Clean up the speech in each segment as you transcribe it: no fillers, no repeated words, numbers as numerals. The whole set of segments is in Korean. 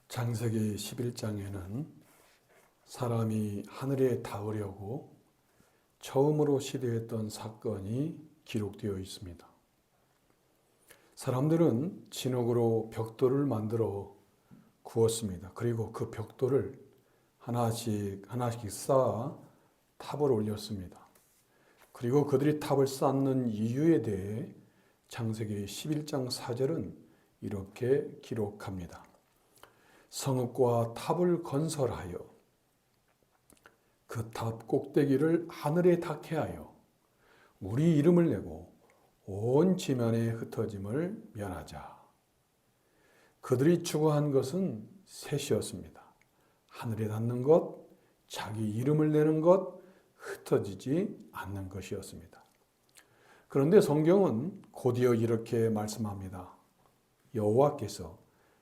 창세기 11장에는 사람이 하늘에 닿으려고 처음으로 시도했던 사건이 기록되어 있습니다. 사람들은 진흙으로 벽돌을 만들어 구웠습니다. 그리고 그 벽돌을 하나씩 쌓아 탑을 올렸습니다. 그리고 그들이 탑을 쌓는 이유에 대해 창세기 11장 4절은 이렇게 기록합니다. 성읍과 탑을 건설하여 그 탑 꼭대기를 하늘에 닿게 하여 우리 이름을 내고 온 지면에 흩어짐을 면하자. 그들이 추구한 것은 셋이었습니다. 하늘에 닿는 것, 자기 이름을 내는 것, 흩어지지 않는 것이었습니다. 그런데 성경은 곧이어 이렇게 말씀합니다. 여호와께서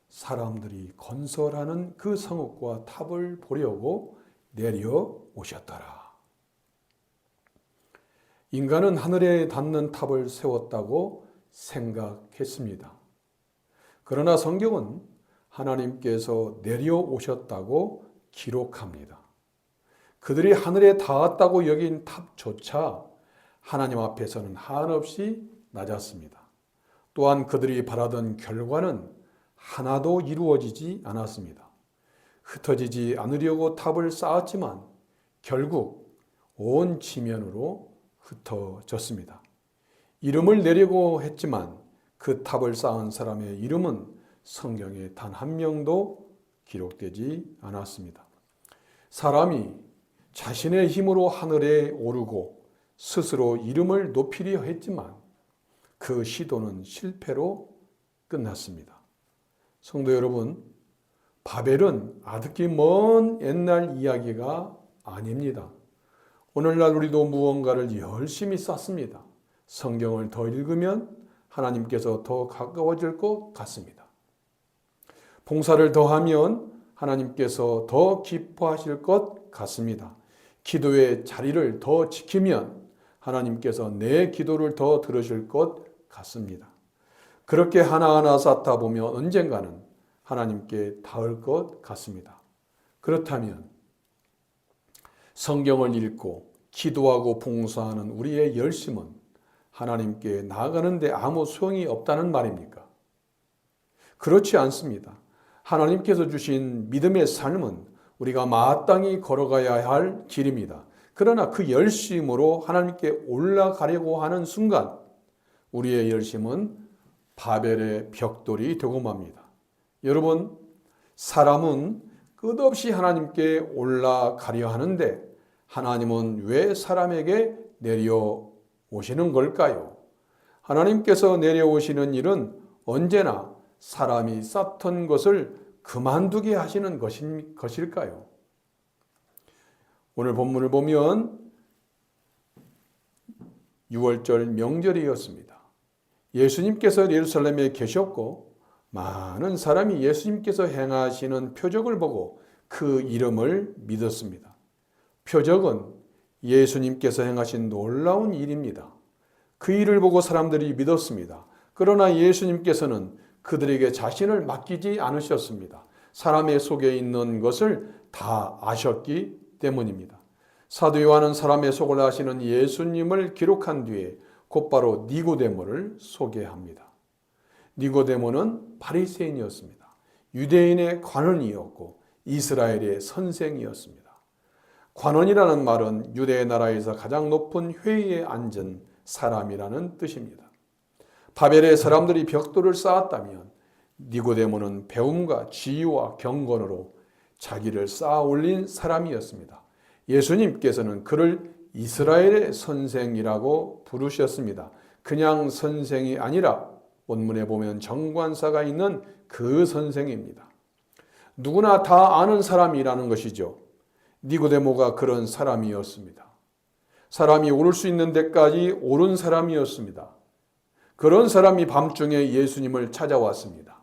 사람들이 건설하는 그 성읍과 탑을 보려고 내려오셨더라. 인간은 하늘에 닿는 탑을 세웠다고 생각했습니다. 그러나 성경은 하나님께서 내려오셨다고 기록합니다. 그들이 하늘에 닿았다고 여긴 탑조차 하나님 앞에서는 한없이 낮았습니다. 또한 그들이 바라던 결과는 하나도 이루어지지 않았습니다. 흩어지지 않으려고 탑을 쌓았지만 결국 온 지면으로 흩어졌습니다. 이름을 내려고 했지만 그 탑을 쌓은 사람의 이름은 성경에 단 한 명도 기록되지 않았습니다. 사람이 자신의 힘으로 하늘에 오르고 스스로 이름을 높이려 했지만 그 시도는 실패로 끝났습니다. 성도 여러분, 바벨은 아득히 먼 옛날 이야기가 아닙니다. 오늘날 우리도 무언가를 열심히 쌓습니다. 성경을 더 읽으면 하나님께서 더 가까워질 것 같습니다. 봉사를 더 하면 하나님께서 더 기뻐하실 것 같습니다. 기도의 자리를 더 지키면 하나님께서 내 기도를 더 들으실 것 같습니다. 그렇게 하나하나 쌓다 보면 언젠가는 하나님께 닿을 것 같습니다. 그렇다면 성경을 읽고 기도하고 봉사하는 우리의 열심은 하나님께 나아가는데 아무 소용이 없다는 말입니까? 그렇지 않습니다. 하나님께서 주신 믿음의 삶은 우리가 마땅히 걸어가야 할 길입니다. 그러나 그 열심으로 하나님께 올라가려고 하는 순간 우리의 열심은 바벨의 벽돌이 되고 맙니다. 여러분, 사람은 끝없이 하나님께 올라가려 하는데 하나님은 왜 사람에게 내려오시는 걸까요? 하나님께서 내려오시는 일은 언제나 사람이 쌓던 것을 그만두게 하시는 것일까요? 오늘 본문을 보면 6월절 명절이었습니다. 예수님께서 예루살렘에 계셨고 많은 사람이 예수님께서 행하시는 표적을 보고 그 이름을 믿었습니다. 표적은 예수님께서 행하신 놀라운 일입니다. 그 일을 보고 사람들이 믿었습니다. 그러나 예수님께서는 그들에게 자신을 맡기지 않으셨습니다. 사람의 속에 있는 것을 다 아셨기 때문입니다. 사도 요한은 사람의 속을 아시는 예수님을 기록한 뒤에 곧바로 니고데모를 소개합니다. 니고데모는 바리새인이었습니다. 유대인의 관원이었고 이스라엘의 선생이었습니다. 관원이라는 말은 유대 나라에서 가장 높은 회의에 앉은 사람이라는 뜻입니다. 바벨의 사람들이 벽돌을 쌓았다면 니고데모는 배움과 지혜와 경건으로 자기를 쌓아 올린 사람이었습니다. 예수님께서는 그를 이스라엘의 선생이라고 부르셨습니다. 그냥 선생이 아니라 본문에 보면 정관사가 있는 그 선생입니다. 누구나 다 아는 사람이라는 것이죠. 니고데모가 그런 사람이었습니다. 사람이 오를 수 있는 데까지 오른 사람이었습니다. 그런 사람이 밤중에 예수님을 찾아왔습니다.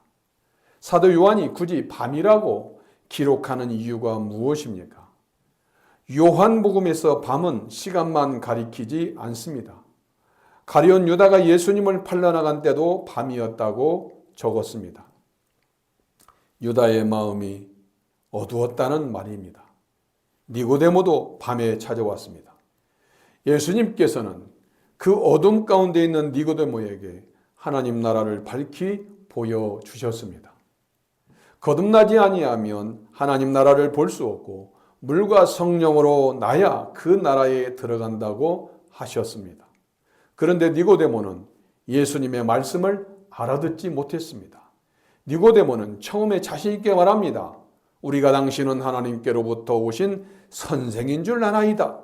사도 요한이 굳이 밤이라고 기록하는 이유가 무엇입니까? 요한복음에서 밤은 시간만 가리키지 않습니다. 가룟 유다가 예수님을 팔려나간 때도 밤이었다고 적었습니다. 유다의 마음이 어두웠다는 말입니다. 니고데모도 밤에 찾아왔습니다. 예수님께서는 그 어둠 가운데 있는 니고데모에게 하나님 나라를 밝히 보여주셨습니다. 거듭나지 아니하면 하나님 나라를 볼 수 없고 물과 성령으로 나야 그 나라에 들어간다고 하셨습니다. 그런데 니고데모는 예수님의 말씀을 알아듣지 못했습니다. 니고데모는 처음에 자신 있게 말합니다. 우리가 당신은 하나님께로부터 오신 선생인 줄 아나이다.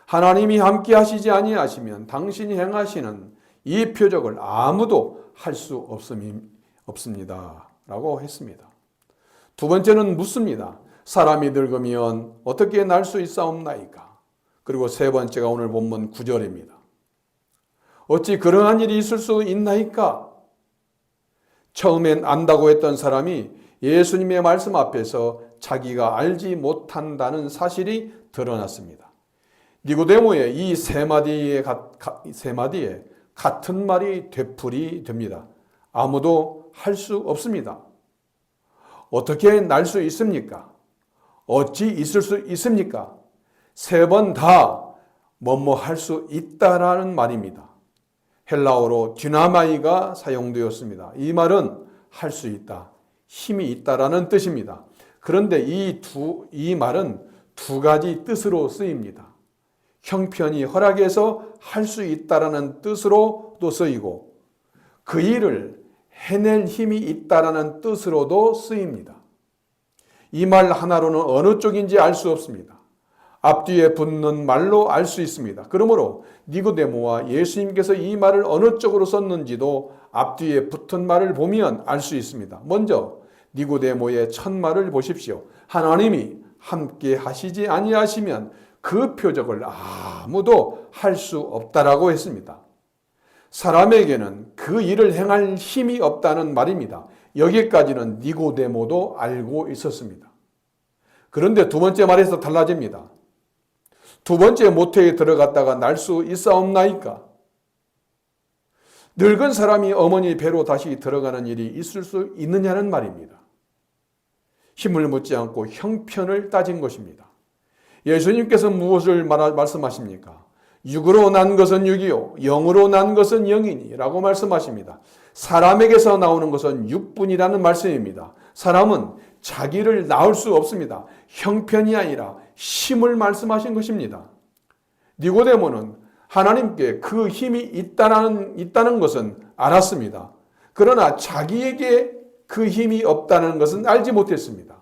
하나님이 함께 하시지 아니하시면 당신이 행하시는 이 표적을 아무도 할 수 없습니다. 라고 했습니다. 두 번째는 묻습니다. 사람이 늙으면 어떻게 날 수 있사옵나이까? 그리고 세 번째가 오늘 본문 9절입니다. 어찌 그러한 일이 있을 수 있나이까? 처음엔 안다고 했던 사람이 예수님의 말씀 앞에서 자기가 알지 못한다는 사실이 드러났습니다. 니고데모의 이 세 마디에 같은 말이 되풀이 됩니다. 아무도 할 수 없습니다. 어떻게 날 수 있습니까? 어찌 있을 수 있습니까? 세 번 다 뭐뭐 할 수 있다라는 말입니다. 헬라어로 디나마이가 사용되었습니다. 이 말은 할 수 있다, 힘이 있다라는 뜻입니다. 그런데 이 말은 두 가지 뜻으로 쓰입니다. 형편이 허락해서 할 수 있다라는 뜻으로도 쓰이고 그 일을 해낼 힘이 있다라는 뜻으로도 쓰입니다. 이 말 하나로는 어느 쪽인지 알 수 없습니다. 앞뒤에 붙는 말로 알 수 있습니다. 그러므로 니고데모와 예수님께서 이 말을 어느 쪽으로 썼는지도 앞뒤에 붙은 말을 보면 알 수 있습니다. 먼저 니고데모의 첫 말을 보십시오. 하나님이 함께 하시지 아니하시면 그 표적을 아무도 할 수 없다라고 했습니다. 사람에게는 그 일을 행할 힘이 없다는 말입니다. 여기까지는 니고데모도 알고 있었습니다. 그런데 두 번째 말에서 달라집니다. 두 번째 모태에 들어갔다가 날 수 있사옵나이까? 늙은 사람이 어머니 배로 다시 들어가는 일이 있을 수 있느냐는 말입니다. 힘을 묻지 않고 형편을 따진 것입니다. 예수님께서 무엇을 말씀하십니까? 육으로 난 것은 육이요 영으로 난 것은 영이니 라고 말씀하십니다. 사람에게서 나오는 것은 육뿐이라는 말씀입니다. 사람은 자기를 낳을 수 없습니다. 형편이 아니라 힘을 말씀하신 것입니다. 니고데모는 하나님께 그 힘이 있다는 것은 알았습니다. 그러나 자기에게 그 힘이 없다는 것은 알지 못했습니다.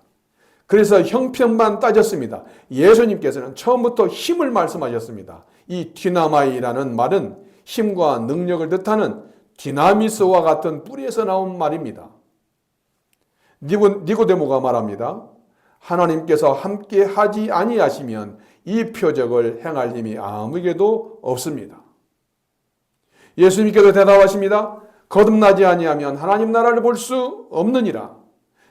그래서 형편만 따졌습니다. 예수님께서는 처음부터 힘을 말씀하셨습니다. 이 디나마이라는 말은 힘과 능력을 뜻하는 디나미스와 같은 뿌리에서 나온 말입니다. 니고데모가 말합니다. 하나님께서 함께 하지 아니하시면 이 표적을 행할 힘이 아무에게도 없습니다. 예수님께서 대답하십니다. 거듭나지 아니하면 하나님 나라를 볼 수 없느니라.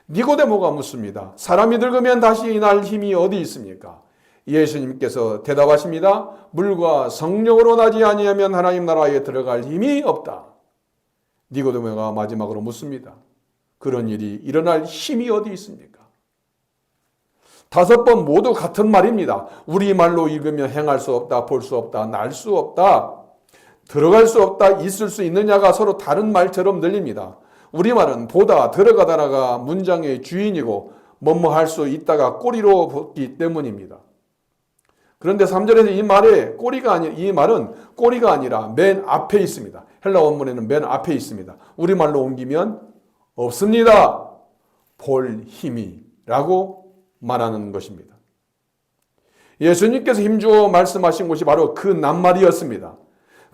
니고데모가 묻습니다. 사람이 늙으면 다시 날 힘이 어디 있습니까? 예수님께서 대답하십니다. 물과 성령으로 나지 아니하면 하나님 나라에 들어갈 힘이 없다. 니고데모가 마지막으로 묻습니다. 그런 일이 일어날 힘이 어디 있습니까? 다섯 번 모두 같은 말입니다. 우리말로 읽으면 행할 수 없다, 볼 수 없다, 날 수 없다, 들어갈 수 없다, 있을 수 있느냐가 서로 다른 말처럼 들립니다. 우리말은 보다, 들어가다가 문장의 주인이고 뭐뭐 할 수 있다가 꼬리로 붙기 때문입니다. 그런데 3절에서 이 말은 꼬리가 아니라 맨 앞에 있습니다. 헬라 원문에는 맨 앞에 있습니다. 우리말로 옮기면 없습니다. 볼 힘이라고 말하는 것입니다. 예수님께서 힘주어 말씀하신 것이 바로 그 낱말이었습니다.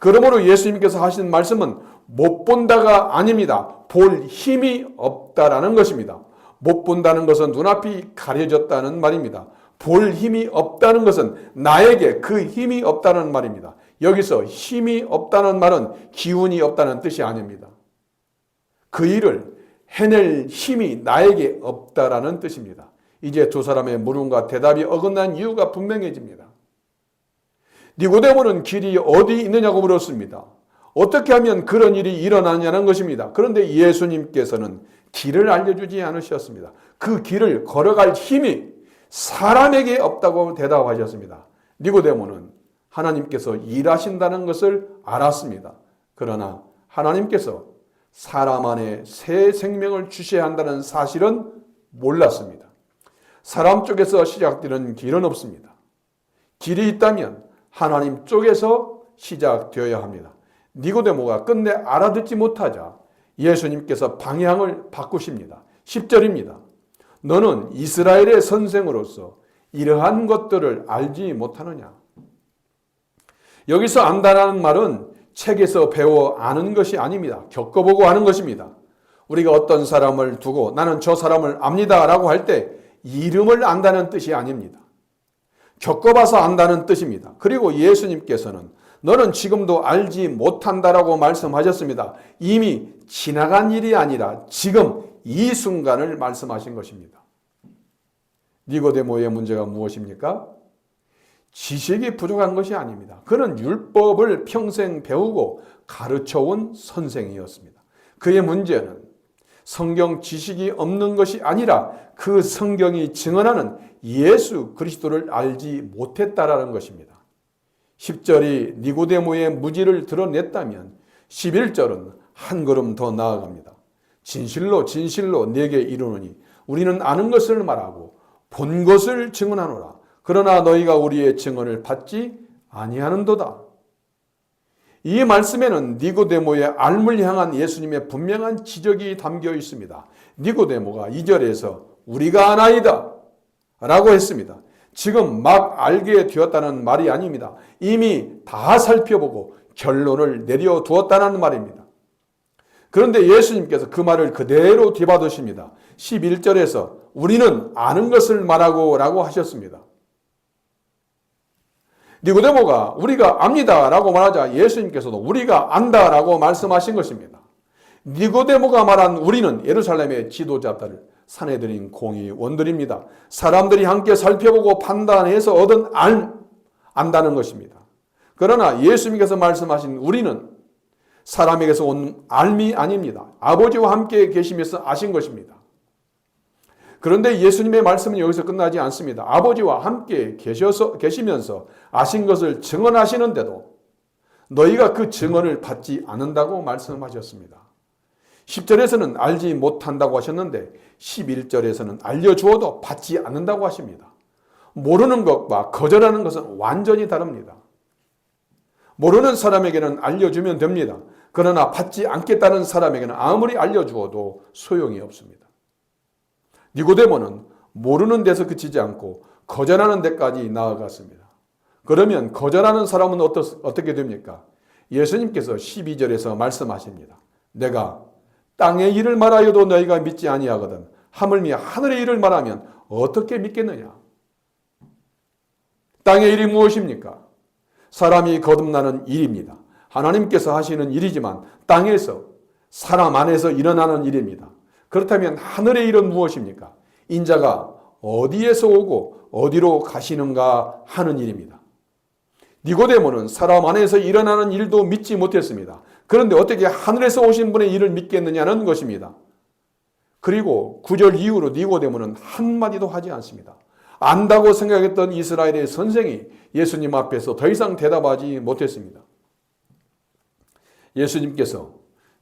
그러므로 예수님께서 하신 말씀은 못 본다가 아닙니다. 볼 힘이 없다라는 것입니다. 못 본다는 것은 눈앞이 가려졌다는 말입니다. 볼 힘이 없다는 것은 나에게 그 힘이 없다는 말입니다. 여기서 힘이 없다는 말은 기운이 없다는 뜻이 아닙니다. 그 일을 해낼 힘이 나에게 없다라는 뜻입니다. 이제 두 사람의 물음과 대답이 어긋난 이유가 분명해집니다. 니고데모는 길이 어디 있느냐고 물었습니다. 어떻게 하면 그런 일이 일어나냐는 것입니다. 그런데 예수님께서는 길을 알려주지 않으셨습니다. 그 길을 걸어갈 힘이 사람에게 없다고 대답하셨습니다. 니고데모는 하나님께서 일하신다는 것을 알았습니다. 그러나 하나님께서 사람 안에 새 생명을 주셔야 한다는 사실은 몰랐습니다. 사람 쪽에서 시작되는 길은 없습니다. 길이 있다면 하나님 쪽에서 시작되어야 합니다. 니고데모가 끝내 알아듣지 못하자 예수님께서 방향을 바꾸십니다. 10절입니다. 너는 이스라엘의 선생으로서 이러한 것들을 알지 못하느냐? 여기서 안다라는 말은 책에서 배워 아는 것이 아닙니다. 겪어보고 아는 것입니다. 우리가 어떤 사람을 두고 나는 저 사람을 압니다 라고 할 때 이름을 안다는 뜻이 아닙니다. 겪어봐서 안다는 뜻입니다. 그리고 예수님께서는 너는 지금도 알지 못한다라고 말씀하셨습니다. 이미 지나간 일이 아니라 지금 이 순간을 말씀하신 것입니다. 니고데모의 문제가 무엇입니까? 지식이 부족한 것이 아닙니다. 그는 율법을 평생 배우고 가르쳐온 선생이었습니다. 그의 문제는 성경 지식이 없는 것이 아니라 그 성경이 증언하는 예수 그리스도를 알지 못했다라는 것입니다. 10절이 니고데모의 무지를 드러냈다면 11절은 한 걸음 더 나아갑니다. 진실로 진실로 네게 이르노니 우리는 아는 것을 말하고 본 것을 증언하노라. 그러나 너희가 우리의 증언을 받지 아니하는도다. 이 말씀에는 니고데모의 앓음을 향한 예수님의 분명한 지적이 담겨 있습니다. 니고데모가 2절에서 우리가 아나이다 라고 했습니다. 지금 막 알게 되었다는 말이 아닙니다. 이미 다 살펴보고 결론을 내려두었다는 말입니다. 그런데 예수님께서 그 말을 그대로 뒤받으십니다. 11절에서 우리는 아는 것을 말하고 라고 하셨습니다. 니고데모가 우리가 압니다 라고 말하자 예수님께서도 우리가 안다 라고 말씀하신 것입니다. 니고데모가 말한 우리는 예루살렘의 지도자들, 사내들인 공의원들입니다. 사람들이 함께 살펴보고 판단해서 얻은 안다는 것입니다. 그러나 예수님께서 말씀하신 우리는 사람에게서 온 알미 아닙니다. 아버지와 함께 계시면서 아신 것입니다. 그런데 예수님의 말씀은 여기서 끝나지 않습니다. 아버지와 함께 계시면서 아신 것을 증언하시는데도 너희가 그 증언을 받지 않는다고 말씀하셨습니다. 10절에서는 알지 못한다고 하셨는데 11절에서는 알려주어도 받지 않는다고 하십니다. 모르는 것과 거절하는 것은 완전히 다릅니다. 모르는 사람에게는 알려주면 됩니다. 그러나 받지 않겠다는 사람에게는 아무리 알려주어도 소용이 없습니다. 니고데모는 모르는 데서 그치지 않고 거절하는 데까지 나아갔습니다. 그러면 거절하는 사람은 어떻게 됩니까? 예수님께서 12절에서 말씀하십니다. 내가 땅의 일을 말하여도 너희가 믿지 아니하거든 하물며 하늘의 일을 말하면 어떻게 믿겠느냐? 땅의 일이 무엇입니까? 사람이 거듭나는 일입니다. 하나님께서 하시는 일이지만 땅에서 사람 안에서 일어나는 일입니다. 그렇다면 하늘의 일은 무엇입니까? 인자가 어디에서 오고 어디로 가시는가 하는 일입니다. 니고데모는 사람 안에서 일어나는 일도 믿지 못했습니다. 그런데 어떻게 하늘에서 오신 분의 일을 믿겠느냐는 것입니다. 그리고 9절 이후로 니고데모는 한마디도 하지 않습니다. 안다고 생각했던 이스라엘의 선생이 예수님 앞에서 더 이상 대답하지 못했습니다. 예수님께서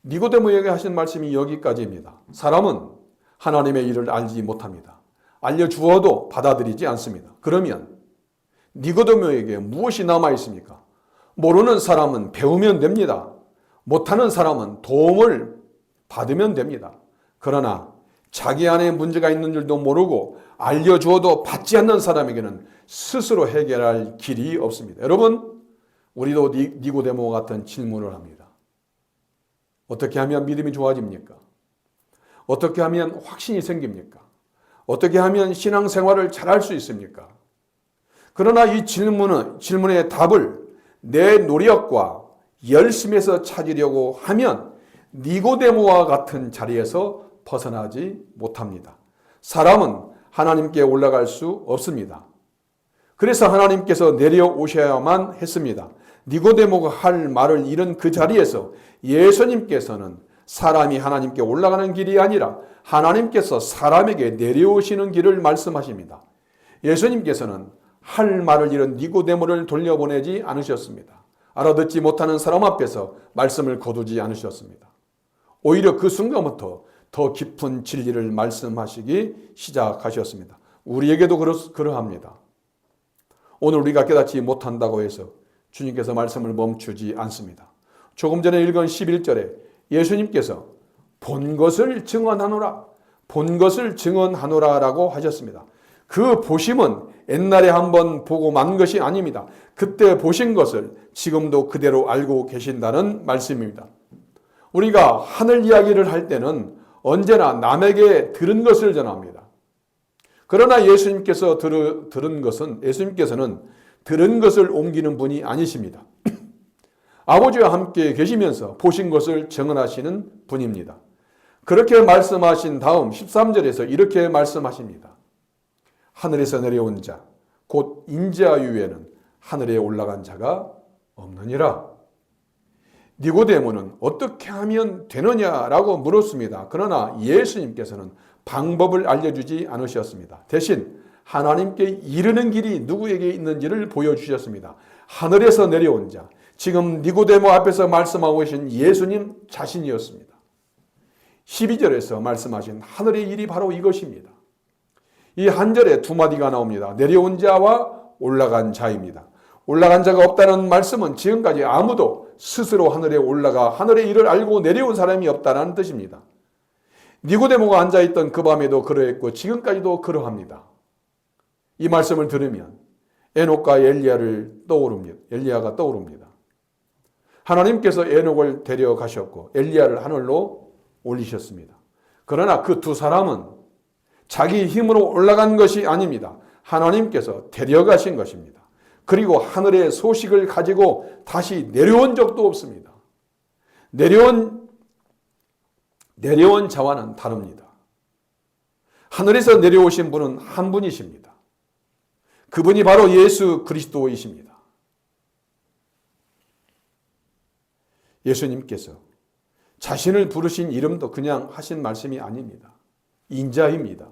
니고데모에게 하신 말씀이 여기까지입니다. 사람은 하나님의 일을 알지 못합니다. 알려주어도 받아들이지 않습니다. 그러면 니고데모에게 무엇이 남아 있습니까? 모르는 사람은 배우면 됩니다. 못하는 사람은 도움을 받으면 됩니다. 그러나 자기 안에 문제가 있는 줄도 모르고 알려주어도 받지 않는 사람에게는 스스로 해결할 길이 없습니다. 여러분, 우리도 니고데모와 같은 질문을 합니다. 어떻게 하면 믿음이 좋아집니까? 어떻게 하면 확신이 생깁니까? 어떻게 하면 신앙생활을 잘할 수 있습니까? 그러나 이 질문의 답을 내 노력과 열심에서 찾으려고 하면 니고데모와 같은 자리에서 벗어나지 못합니다. 사람은 하나님께 올라갈 수 없습니다. 그래서 하나님께서 내려오셔야만 했습니다. 니고데모가 할 말을 잃은 그 자리에서 예수님께서는 사람이 하나님께 올라가는 길이 아니라 하나님께서 사람에게 내려오시는 길을 말씀하십니다. 예수님께서는 할 말을 잃은 니고데모를 돌려보내지 않으셨습니다. 알아듣지 못하는 사람 앞에서 말씀을 거두지 않으셨습니다. 오히려 그 순간부터 더 깊은 진리를 말씀하시기 시작하셨습니다. 우리에게도 그러합니다. 오늘 우리가 깨닫지 못한다고 해서 주님께서 말씀을 멈추지 않습니다. 조금 전에 읽은 11절에 예수님께서 본 것을 증언하노라, 본 것을 증언하노라 라고 하셨습니다. 그 보심은 옛날에 한번 보고 만 것이 아닙니다. 그때 보신 것을 지금도 그대로 알고 계신다는 말씀입니다. 우리가 하늘 이야기를 할 때는 언제나 남에게 들은 것을 전합니다. 그러나 예수님께서는 들은 것을 옮기는 분이 아니십니다. 아버지와 함께 계시면서 보신 것을 증언하시는 분입니다. 그렇게 말씀하신 다음 13절에서 이렇게 말씀하십니다. 하늘에서 내려온 자, 곧 인자유에는 하늘에 올라간 자가 없느니라. 니고데모는 어떻게 하면 되느냐라고 물었습니다. 그러나 예수님께서는 방법을 알려주지 않으셨습니다. 대신 하나님께 이르는 길이 누구에게 있는지를 보여주셨습니다. 하늘에서 내려온 자, 지금 니고데모 앞에서 말씀하고 계신 예수님 자신이었습니다. 12절에서 말씀하신 하늘의 일이 바로 이것입니다. 이 한 절에 두 마디가 나옵니다. 내려온 자와 올라간 자입니다. 올라간 자가 없다는 말씀은 지금까지 아무도 스스로 하늘에 올라가 하늘의 일을 알고 내려온 사람이 없다는 뜻입니다. 니고데모가 앉아있던 그 밤에도 그러했고 지금까지도 그러합니다. 이 말씀을 들으면 에녹과 엘리야가 떠오릅니다. 하나님께서 에녹을 데려가셨고 엘리야를 하늘로 올리셨습니다. 그러나 그 두 사람은 자기 힘으로 올라간 것이 아닙니다. 하나님께서 데려가신 것입니다. 그리고 하늘의 소식을 가지고 다시 내려온 적도 없습니다. 내려온 자와는 다릅니다. 하늘에서 내려오신 분은 한 분이십니다. 그분이 바로 예수 그리스도이십니다. 예수님께서 자신을 부르신 이름도 그냥 하신 말씀이 아닙니다. 인자입니다.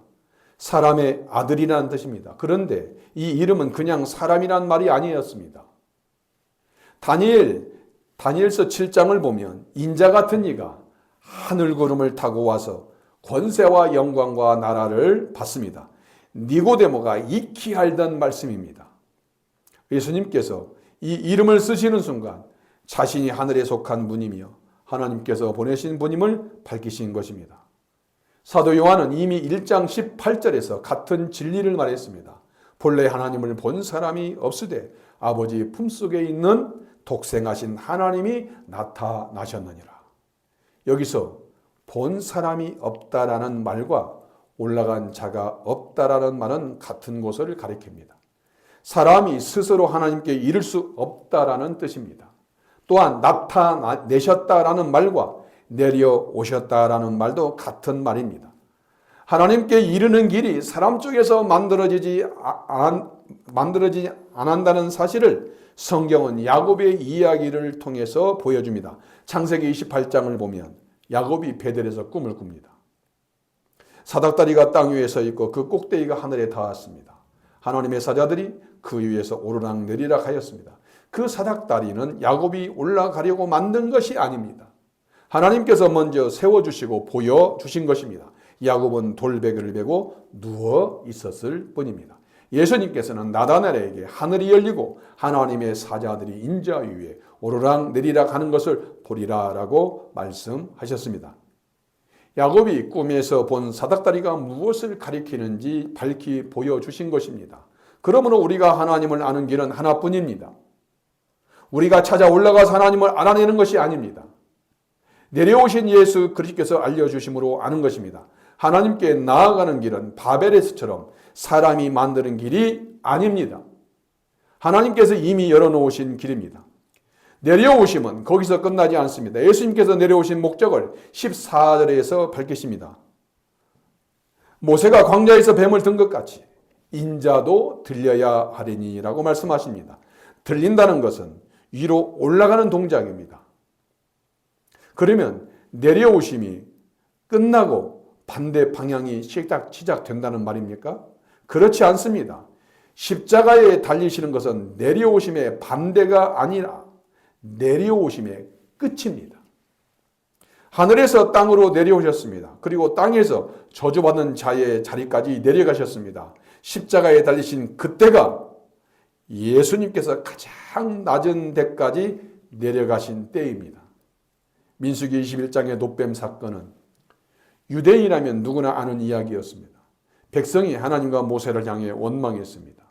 사람의 아들이라는 뜻입니다. 그런데 이 이름은 그냥 사람이란 말이 아니었습니다. 다니엘서 7장을 보면 인자 같은 이가 하늘구름을 타고 와서 권세와 영광과 나라를 받습니다. 니고데모가 익히 알던 말씀입니다. 예수님께서 이 이름을 쓰시는 순간 자신이 하늘에 속한 분이며 하나님께서 보내신 분임을 밝히신 것입니다. 사도 요한은 이미 1장 18절에서 같은 진리를 말했습니다. 본래 하나님을 본 사람이 없으되 아버지 품속에 있는 독생하신 하나님이 나타나셨느니라. 여기서 본 사람이 없다라는 말과 올라간 자가 없다라는 말은 같은 것을 가리킵니다. 사람이 스스로 하나님께 이를 수 없다라는 뜻입니다. 또한 나타내셨다라는 말과 내려오셨다라는 말도 같은 말입니다. 하나님께 이르는 길이 사람 쪽에서 만들어지지 않는다는 사실을 성경은 야곱의 이야기를 통해서 보여줍니다. 창세기 28장을 보면 야곱이 베델에서 꿈을 꿉니다. 사닥다리가 땅 위에 서 있고 그 꼭대기가 하늘에 닿았습니다. 하나님의 사자들이 그 위에서 오르락 내리락 하였습니다. 그 사닥다리는 야곱이 올라가려고 만든 것이 아닙니다. 하나님께서 먼저 세워주시고 보여주신 것입니다. 야곱은 돌베개를 베고 누워 있었을 뿐입니다. 예수님께서는 나다나엘에게 하늘이 열리고 하나님의 사자들이 인자 위에 오르락 내리락 하는 것을 보리라 라고 말씀하셨습니다. 야곱이 꿈에서 본 사닥다리가 무엇을 가리키는지 밝히 보여주신 것입니다. 그러므로 우리가 하나님을 아는 길은 하나뿐입니다. 우리가 찾아 올라가서 하나님을 알아내는 것이 아닙니다. 내려오신 예수 그리스도께서 알려주심으로 아는 것입니다. 하나님께 나아가는 길은 바벨에서처럼 사람이 만드는 길이 아닙니다. 하나님께서 이미 열어놓으신 길입니다. 내려오심은 거기서 끝나지 않습니다. 예수님께서 내려오신 목적을 14절에서 밝히십니다. 모세가 광야에서 뱀을 든 것 같이 인자도 들려야 하리니라고 말씀하십니다. 들린다는 것은 위로 올라가는 동작입니다. 그러면 내려오심이 끝나고 반대 방향이 시작된다는 말입니까? 그렇지 않습니다. 십자가에 달리시는 것은 내려오심의 반대가 아니라 내려오심의 끝입니다. 하늘에서 땅으로 내려오셨습니다. 그리고 땅에서 저주받는 자의 자리까지 내려가셨습니다. 십자가에 달리신 그때가 예수님께서 가장 낮은 데까지 내려가신 때입니다. 민수기 21장의 놋뱀 사건은 유대인이라면 누구나 아는 이야기였습니다. 백성이 하나님과 모세를 향해 원망했습니다.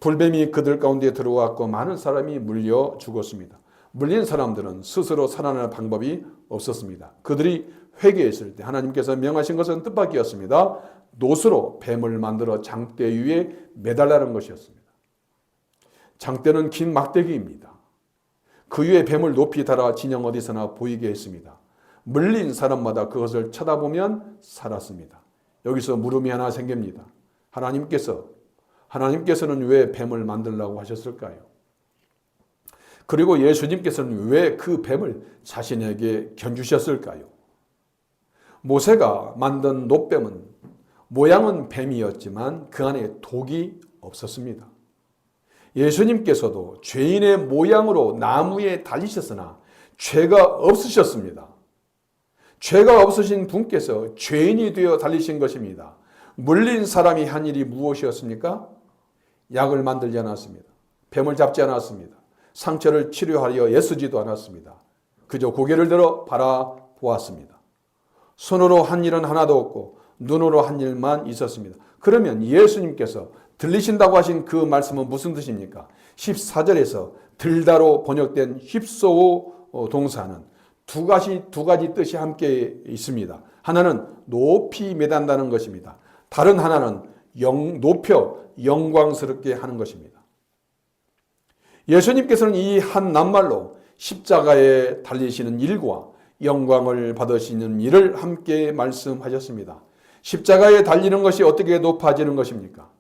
불뱀이 그들 가운데 들어왔고 많은 사람이 물려 죽었습니다. 물린 사람들은 스스로 살아날 방법이 없었습니다. 그들이 회개했을 때 하나님께서 명하신 것은 뜻밖이었습니다. 놋으로 뱀을 만들어 장대 위에 매달라는 것이었습니다. 장대는 긴 막대기입니다. 그 위에 뱀을 높이 달아 진영 어디서나 보이게 했습니다. 물린 사람마다 그것을 쳐다보면 살았습니다. 여기서 물음이 하나 생깁니다. 하나님께서는 왜 뱀을 만들라고 하셨을까요? 그리고 예수님께서는 왜 그 뱀을 자신에게 견주셨을까요? 모세가 만든 놋뱀은 모양은 뱀이었지만 그 안에 독이 없었습니다. 예수님께서도 죄인의 모양으로 나무에 달리셨으나 죄가 없으셨습니다. 죄가 없으신 분께서 죄인이 되어 달리신 것입니다. 물린 사람이 한 일이 무엇이었습니까? 약을 만들지 않았습니다. 뱀을 잡지 않았습니다. 상처를 치료하려 애쓰지도 않았습니다. 그저 고개를 들어 바라보았습니다. 손으로 한 일은 하나도 없고 눈으로 한 일만 있었습니다. 그러면 예수님께서 들리신다고 하신 그 말씀은 무슨 뜻입니까? 14절에서 들다로 번역된 휩소오 동사는 두 가지 뜻이 함께 있습니다. 하나는 높이 매단다는 것입니다. 다른 하나는 높여 영광스럽게 하는 것입니다. 예수님께서는 이 한 낱말로 십자가에 달리시는 일과 영광을 받으시는 일을 함께 말씀하셨습니다. 십자가에 달리는 것이 어떻게 높아지는 것입니까?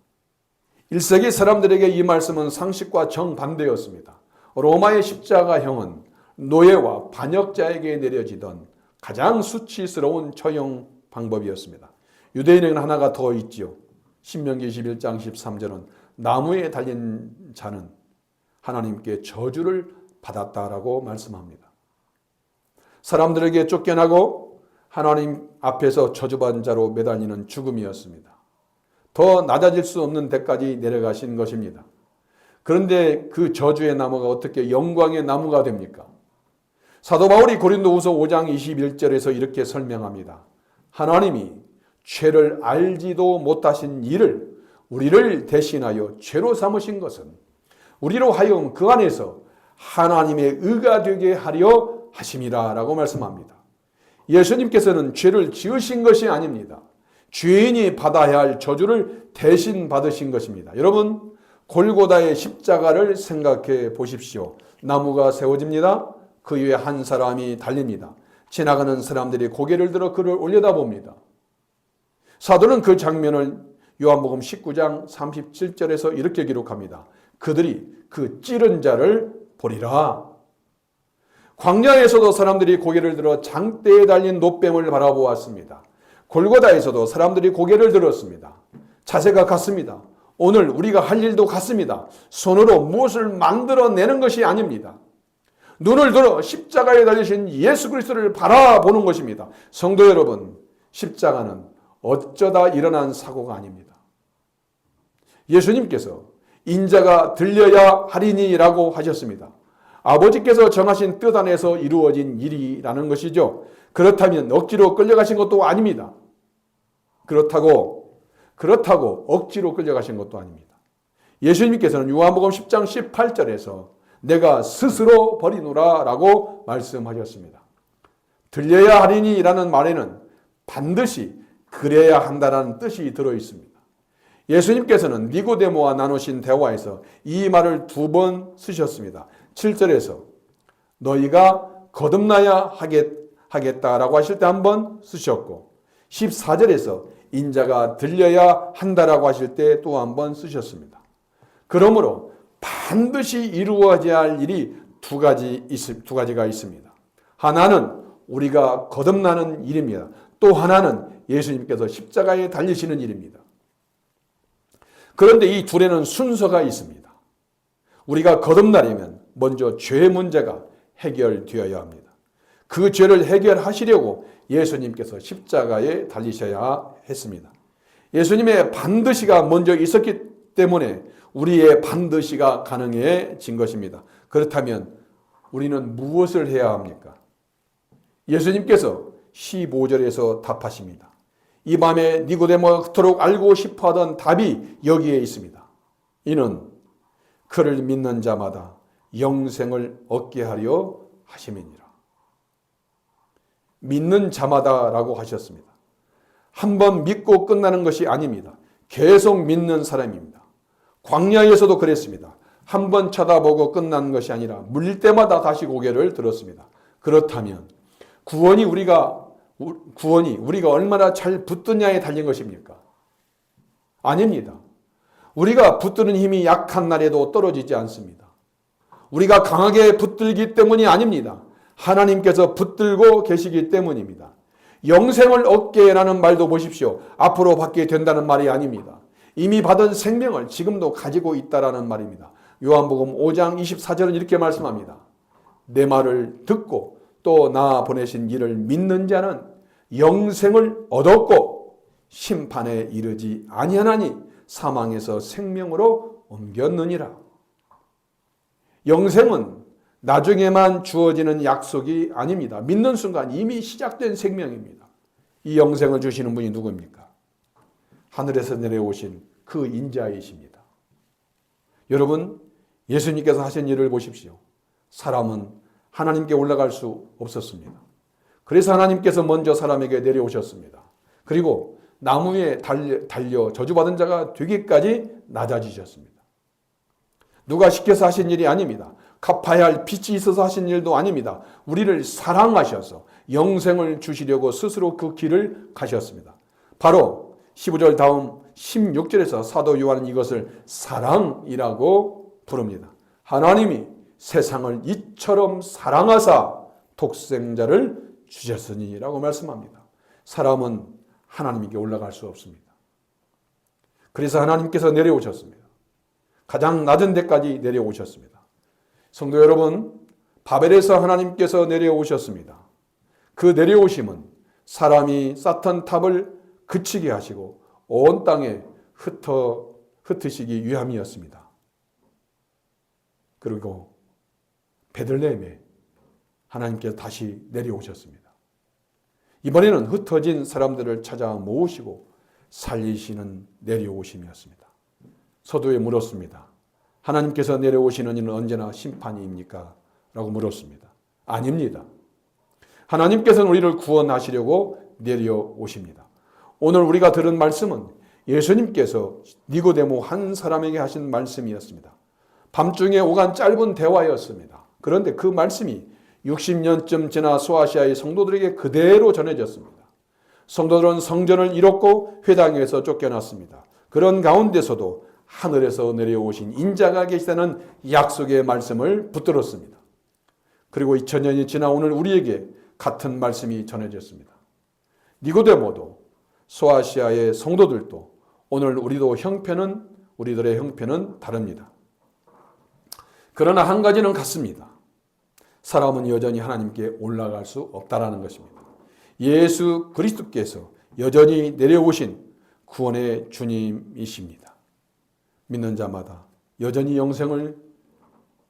1세기 사람들에게 이 말씀은 상식과 정반대였습니다. 로마의 십자가형은 노예와 반역자에게 내려지던 가장 수치스러운 처형 방법이었습니다. 유대인에게는 하나가 더 있지요. 신명기 21장 13절은 나무에 달린 자는 하나님께 저주를 받았다라고 말씀합니다. 사람들에게 쫓겨나고 하나님 앞에서 저주받은 자로 매달리는 죽음이었습니다. 더 낮아질 수 없는 데까지 내려가신 것입니다. 그런데 그 저주의 나무가 어떻게 영광의 나무가 됩니까? 사도 바울이 고린도후서 5장 21절에서 이렇게 설명합니다. 하나님이 죄를 알지도 못하신 이를 우리를 대신하여 죄로 삼으신 것은 우리로 하여금 그 안에서 하나님의 의가 되게 하려 하심이라 라고 말씀합니다. 예수님께서는 죄를 지으신 것이 아닙니다. 죄인이 받아야 할 저주를 대신 받으신 것입니다. 여러분, 골고다의 십자가를 생각해 보십시오. 나무가 세워집니다. 그 위에 한 사람이 달립니다. 지나가는 사람들이 고개를 들어 그를 올려다봅니다. 사도는 그 장면을 요한복음 19장 37절에서 이렇게 기록합니다. 그들이 그 찌른 자를 보리라. 광야에서도 사람들이 고개를 들어 장대에 달린 놋뱀을 바라보았습니다. 골고다에서도 사람들이 고개를 들었습니다. 자세가 같습니다. 오늘 우리가 할 일도 같습니다. 손으로 무엇을 만들어내는 것이 아닙니다. 눈을 들어 십자가에 달리신 예수 그리스도를 바라보는 것입니다. 성도 여러분, 십자가는 어쩌다 일어난 사고가 아닙니다. 예수님께서 인자가 들려야 하리니라고 하셨습니다. 아버지께서 정하신 뜻 안에서 이루어진 일이라는 것이죠. 그렇다면 억지로 끌려가신 것도 아닙니다. 그렇다고 억지로 끌려가신 것도 아닙니다. 예수님께서는 요한복음 10장 18절에서 내가 스스로 버리노라 라고 말씀하셨습니다. 들려야 하리니 라는 말에는 반드시 그래야 한다는 뜻이 들어있습니다. 예수님께서는 니고데모와 나누신 대화에서 이 말을 2번 쓰셨습니다. 7절에서 너희가 거듭나야 하겠다라고 하실 때 한 번 쓰셨고 14절에서 인자가 들려야 한다라고 하실 때 또 한 번 쓰셨습니다. 그러므로 반드시 이루어져야 할 일이 두 가지가 있습니다. 하나는 우리가 거듭나는 일입니다. 또 하나는 예수님께서 십자가에 달리시는 일입니다. 그런데 이 둘에는 순서가 있습니다. 우리가 거듭나려면 먼저 죄 문제가 해결되어야 합니다. 그 죄를 해결하시려고 예수님께서 십자가에 달리셔야 했습니다. 예수님의 반드시가 먼저 있었기 때문에 우리의 반드시가 가능해진 것입니다. 그렇다면 우리는 무엇을 해야 합니까? 예수님께서 15절에서 답하십니다. 이 밤에 니고데모가 그토록 알고 싶어하던 답이 여기에 있습니다. 이는 그를 믿는 자마다 영생을 얻게 하려 하심이니라. 믿는 자마다라고 하셨습니다. 한번 믿고 끝나는 것이 아닙니다. 계속 믿는 사람입니다. 광야에서도 그랬습니다. 한번 쳐다보고 끝난 것이 아니라 물릴 때마다 다시 고개를 들었습니다. 그렇다면 구원이 우리가 얼마나 잘 붙드냐에 달린 것입니까? 아닙니다. 우리가 붙드는 힘이 약한 날에도 떨어지지 않습니다. 우리가 강하게 붙들기 때문이 아닙니다. 하나님께서 붙들고 계시기 때문입니다. 영생을 얻게라는 말도 보십시오. 앞으로 받게 된다는 말이 아닙니다. 이미 받은 생명을 지금도 가지고 있다라는 말입니다. 요한복음 5장 24절은 이렇게 말씀합니다. 내 말을 듣고 또 나 보내신 이를 믿는 자는 영생을 얻었고 심판에 이르지 아니하나니 사망에서 생명으로 옮겼느니라. 영생은 나중에만 주어지는 약속이 아닙니다. 믿는 순간 이미 시작된 생명입니다. 이 영생을 주시는 분이 누구입니까? 하늘에서 내려오신 그 인자이십니다. 여러분, 예수님께서 하신 일을 보십시오. 사람은 하나님께 올라갈 수 없었습니다. 그래서 하나님께서 먼저 사람에게 내려오셨습니다. 그리고 나무 위에 달려 저주받은 자가 되기까지 낮아지셨습니다. 누가 시켜서 하신 일이 아닙니다. 갚아야 할 빚이 있어서 하신 일도 아닙니다. 우리를 사랑하셔서 영생을 주시려고 스스로 그 길을 가셨습니다. 바로 15절 다음 16절에서 사도 요한은 이것을 사랑이라고 부릅니다. 하나님이 세상을 이처럼 사랑하사 독생자를 주셨으니라고 말씀합니다. 사람은 하나님께 올라갈 수 없습니다. 그래서 하나님께서 내려오셨습니다. 가장 낮은 데까지 내려오셨습니다. 성도 여러분, 바벨에서 하나님께서 내려오셨습니다. 그 내려오심은 사람이 쌓던 탑을 그치게 하시고 온 땅에 흩으시기 위함이었습니다. 그리고 베들레헴에 하나님께서 다시 내려오셨습니다. 이번에는 흩어진 사람들을 찾아 모으시고 살리시는 내려오심이었습니다. 서두에 물었습니다. 하나님께서 내려오시는 이는 언제나 심판입니까? 라고 물었습니다. 아닙니다. 하나님께서는 우리를 구원하시려고 내려오십니다. 오늘 우리가 들은 말씀은 예수님께서 니고데모 한 사람에게 하신 말씀이었습니다. 밤중에 오간 짧은 대화였습니다. 그런데 그 말씀이 60년쯤 지나 소아시아의 성도들에게 그대로 전해졌습니다. 성도들은 성전을 잃었고 회당에서 쫓겨났습니다. 그런 가운데서도 하늘에서 내려오신 인자가 계시다는 약속의 말씀을 붙들었습니다. 그리고 2000년이 지나 오늘 우리에게 같은 말씀이 전해졌습니다. 니고데모도 소아시아의 성도들도 오늘 우리들의 형편은 다릅니다. 그러나 한 가지는 같습니다. 사람은 여전히 하나님께 올라갈 수 없다라는 것입니다. 예수 그리스도께서 여전히 내려오신 구원의 주님이십니다. 믿는 자마다 여전히 영생을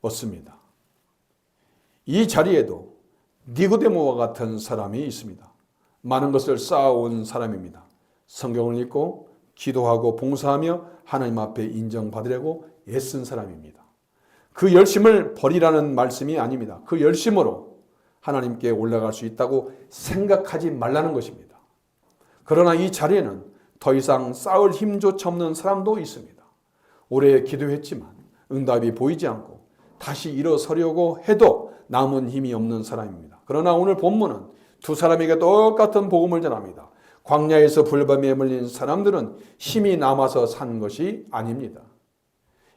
얻습니다. 이 자리에도 니고데모와 같은 사람이 있습니다. 많은 것을 쌓아온 사람입니다. 성경을 읽고 기도하고 봉사하며 하나님 앞에 인정받으려고 애쓴 사람입니다. 그 열심을 버리라는 말씀이 아닙니다. 그 열심으로 하나님께 올라갈 수 있다고 생각하지 말라는 것입니다. 그러나 이 자리에는 더 이상 싸울 힘조차 없는 사람도 있습니다. 오래 기도했지만 응답이 보이지 않고 다시 일어서려고 해도 남은 힘이 없는 사람입니다. 그러나 오늘 본문은 두 사람에게 똑같은 복음을 전합니다. 광야에서 불뱀에 물린 사람들은 힘이 남아서 산 것이 아닙니다.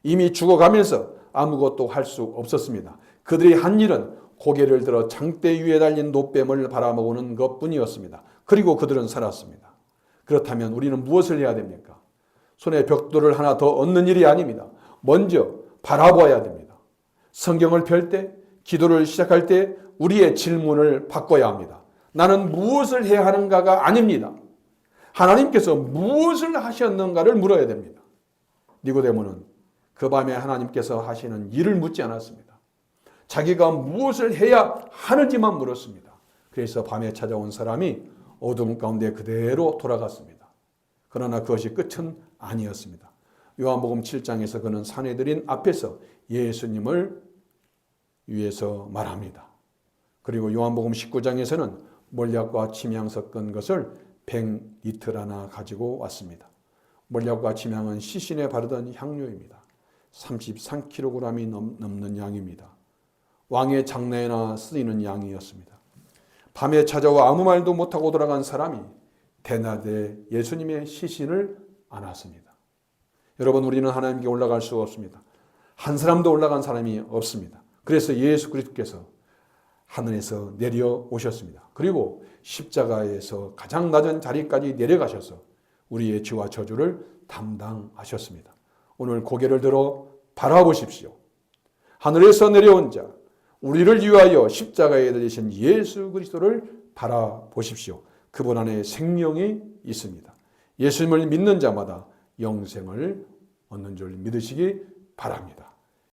이미 죽어가면서 아무것도 할 수 없었습니다. 그들이 한 일은 고개를 들어 장대 위에 달린 노뱀을 바라보는 것뿐이었습니다. 그리고 그들은 살았습니다. 그렇다면 우리는 무엇을 해야 됩니까? 손에 벽돌을 하나 더 얻는 일이 아닙니다. 먼저 바라보아야 됩니다. 성경을 펼 때, 기도를 시작할 때 우리의 질문을 바꿔야 합니다. 나는 무엇을 해야 하는가가 아닙니다. 하나님께서 무엇을 하셨는가를 물어야 됩니다. 니고데모는 그 밤에 하나님께서 하시는 일을 묻지 않았습니다. 자기가 무엇을 해야 하는지만 물었습니다. 그래서 밤에 찾아온 사람이 어둠 가운데 그대로 돌아갔습니다. 그러나 그것이 끝은 아니었습니다. 요한복음 7장에서 그는 산헤드린 앞에서 예수님을 위해서 말합니다. 그리고 요한복음 19장에서는 몰약과 침향 섞은 것을 100리터 하나 가지고 왔습니다. 몰약과 침향은 시신에 바르던 향료입니다. 33kg이 넘는 양입니다. 왕의 장례나 쓰이는 양이었습니다. 밤에 찾아와 아무 말도 못하고 돌아간 사람이 대낮에 예수님의 시신을 안았습니다. 여러분, 우리는 하나님께 올라갈 수 없습니다. 한 사람도 올라간 사람이 없습니다. 그래서 예수 그리스도께서 하늘에서 내려오셨습니다. 그리고 십자가에서 가장 낮은 자리까지 내려가셔서 우리의 죄와 저주를 담당하셨습니다. 오늘 고개를 들어 바라보십시오. 하늘에서 내려온 자, 우리를 위하여 십자가에 달리신 예수 그리스도를 바라보십시오. 그분 안에 생명이 있습니다. 예수님을 믿는 자마다 영생을 얻는 줄 믿으시기 바랍니다.